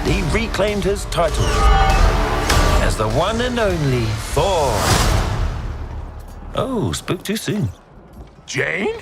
he reclaimed his title as the one and only Thor. Oh, spoke too soon. Jane?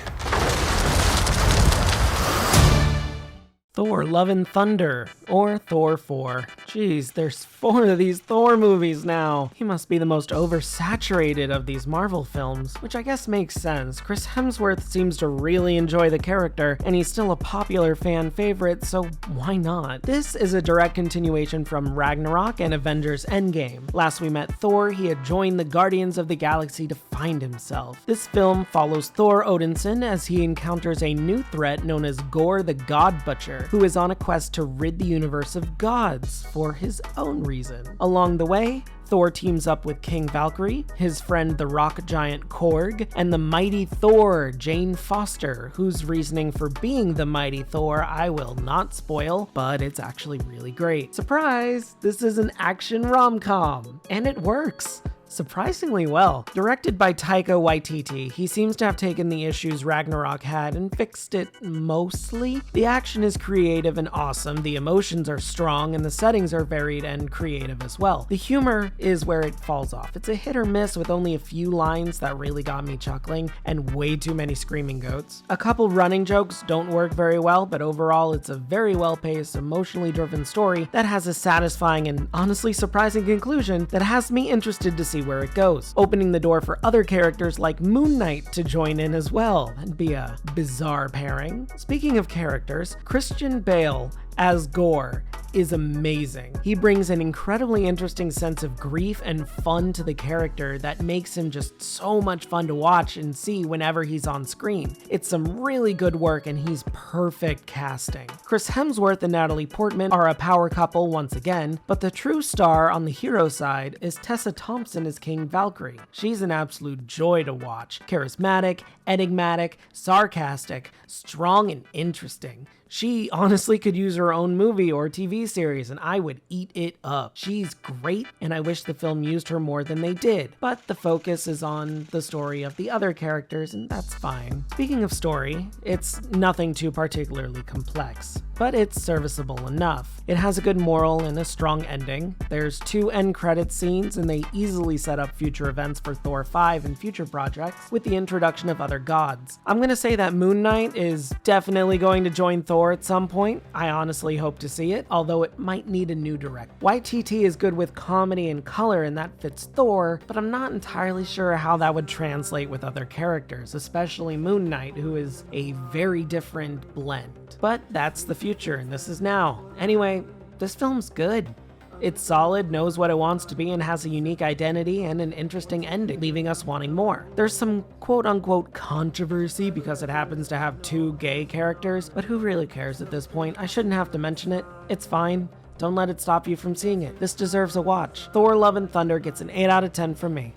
Thor Love and Thunder, or Thor 4. Jeez, there's 4 of these Thor movies now. He must be the most oversaturated of these Marvel films, which I guess makes sense. Chris Hemsworth seems to really enjoy the character, and he's still a popular fan favorite, so why not? This is a direct continuation from Ragnarok and Avengers Endgame. Last we met Thor, he had joined the Guardians of the Galaxy to find himself. This film follows Thor Odinson as he encounters a new threat known as Gorr the God Butcher, who is on a quest to rid the universe of gods for his own reason. Along the way, Thor teams up with King Valkyrie, his friend the rock giant Korg, and the mighty Thor, Jane Foster, whose reasoning for being the mighty Thor I will not spoil, but it's actually really great. Surprise! This is an action rom-com, and it works surprisingly well. Directed by Taika Waititi, he seems to have taken the issues Ragnarok had and fixed it mostly. The action is creative and awesome, the emotions are strong, and the settings are varied and creative as well. The humor is where it falls off. It's a hit or miss with only a few lines that really got me chuckling and way too many screaming goats. A couple running jokes don't work very well, but overall it's a very well-paced, emotionally driven story that has a satisfying and honestly surprising conclusion that has me interested to see where it goes, opening the door for other characters like Moon Knight to join in as well. That'd be a bizarre pairing. Speaking of characters, Christian Bale as Gorr is amazing. He brings an incredibly interesting sense of grief and fun to the character that makes him just so much fun to watch and see whenever he's on screen. It's some really good work and he's perfect casting. Chris Hemsworth and Natalie Portman are a power couple once again, but the true star on the hero side is Tessa Thompson as King Valkyrie. She's an absolute joy to watch. Charismatic, enigmatic, sarcastic, strong, and interesting. She honestly could use her own movie or TV series and I would eat it up. She's great and I wish the film used her more than they did, but the focus is on the story of the other characters and that's fine. Speaking of story, it's nothing too particularly complex, but it's serviceable enough. It has a good moral and a strong ending. There's 2 end credit scenes and they easily set up future events for Thor 5 and future projects with the introduction of other gods. I'm gonna say that Moon Knight is definitely going to join Thor at some point. I honestly hope to see it, although it might need a new director. Waititi is good with comedy and color and that fits Thor, but I'm not entirely sure how that would translate with other characters, especially Moon Knight, who is a very different blend. But that's the future and this is now. Anyway, this film's good. It's solid, knows what it wants to be, and has a unique identity and an interesting ending, leaving us wanting more. There's some quote-unquote controversy because it happens to have 2 gay characters, but who really cares at this point? I shouldn't have to mention it. It's fine. Don't let it stop you from seeing it. This deserves a watch. Thor Love and Thunder gets an 8 out of 10 from me.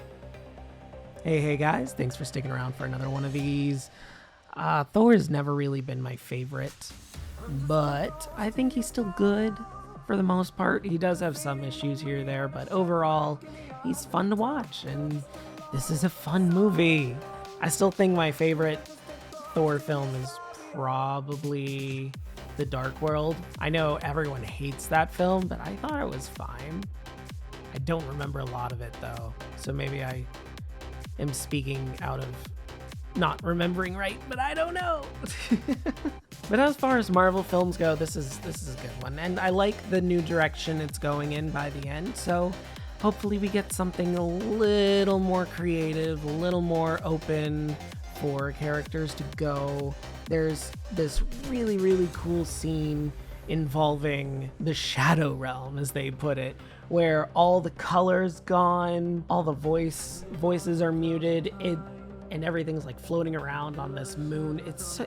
Hey guys, thanks for sticking around for another one of these. Thor has never really been my favorite, but I think he's still good. For the most part, he does have some issues here or there, but overall, he's fun to watch, and this is a fun movie. I still think my favorite Thor film is probably The Dark World. I know everyone hates that film, but I thought it was fine. I don't remember a lot of it, though, so maybe I am speaking out of not remembering right, but I don't know. But as far as Marvel films go, this is a good one, and I like the new direction it's going in by the end, so hopefully we get something a little more creative, a little more open for characters to go. There's this really cool scene involving the Shadow Realm, as they put it, where all the color's gone, all the voices are muted, and everything's like floating around on this moon.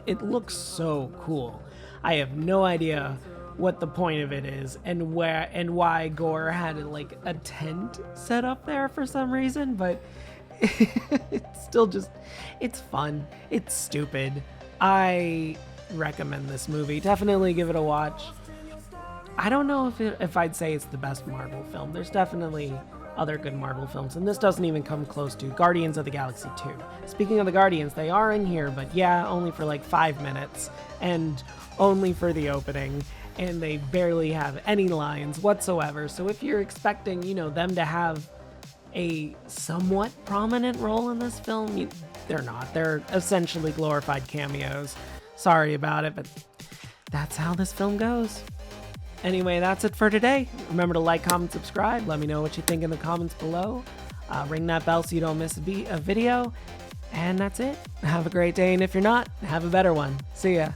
It looks so cool. I have no idea what the point of it is and why Gorr had like a tent set up there for some reason, but it's still it's fun. It's stupid. I recommend this movie. Definitely give it a watch. I don't know if I'd say it's the best Marvel film. There's definitely other good Marvel films, and this doesn't even come close to Guardians of the Galaxy 2. Speaking of the Guardians, they are in here, but yeah, only for like 5 minutes, and only for the opening, and they barely have any lines whatsoever. So if you're expecting, them to have a somewhat prominent role in this film, they're not. They're essentially glorified cameos. Sorry about it, but that's how this film goes. Anyway, that's it for today. Remember to like, comment, subscribe. Let me know what you think in the comments below. Ring that bell so you don't miss a video. And that's it. Have a great day, and if you're not, have a better one. See ya.